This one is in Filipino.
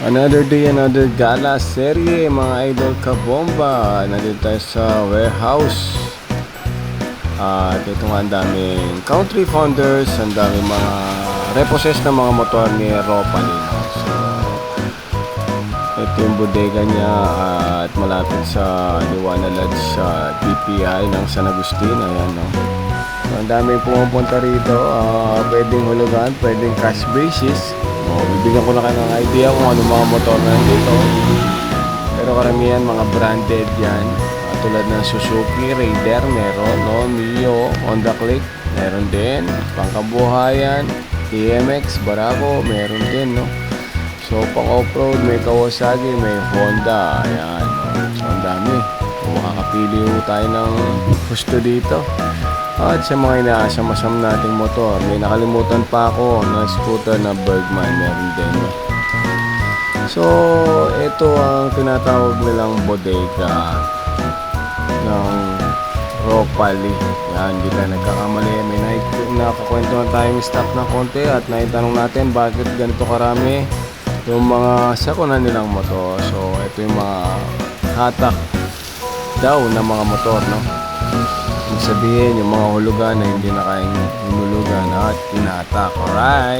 Another day, another gala serye mga idol kabomba. Nandito tayo sa warehouse. At ito nga ang daming country founders, ang daming mga reposes ng mga motor ni Ropalin. So, ito yung bodega niya at malapit sa Liwana Lodge sa DPI ng San Agustin. Ayan, no? So, ang daming pumupunta rito. Pwedeng hulugan, pwedeng cash basis. Bibigyan ko na kayo ng idea kung ano mga motor na nandito. Pero karamihan mga branded yan. Tulad ng Suzuki, Raider, meron, no? Mio, Honda Click, meron din. Pangkabuhayan, TMX, Barako, meron din, no? So, pang off-road, may Kawasaki, may Honda. Ayan. So, ang dami. Makakapili ho tayo ng gusto dito. At sa mga inaasam-asam nating motor, may nakalimutan pa ako na scooter na Bergman, meron din. So, ito ang tinatawag nilang bodega ng Ropali. Yan, hindi tayo nagkakamali. May nakakwentuhan tayong stock na konti at naitanong natin bakit ganito karami yung mga sakunan nilang motor. So, ito yung mga hatak daw ng mga motor, no? Sabihin yung mga hulugan na hindi na kayang hinulugan at tinatak. Alright.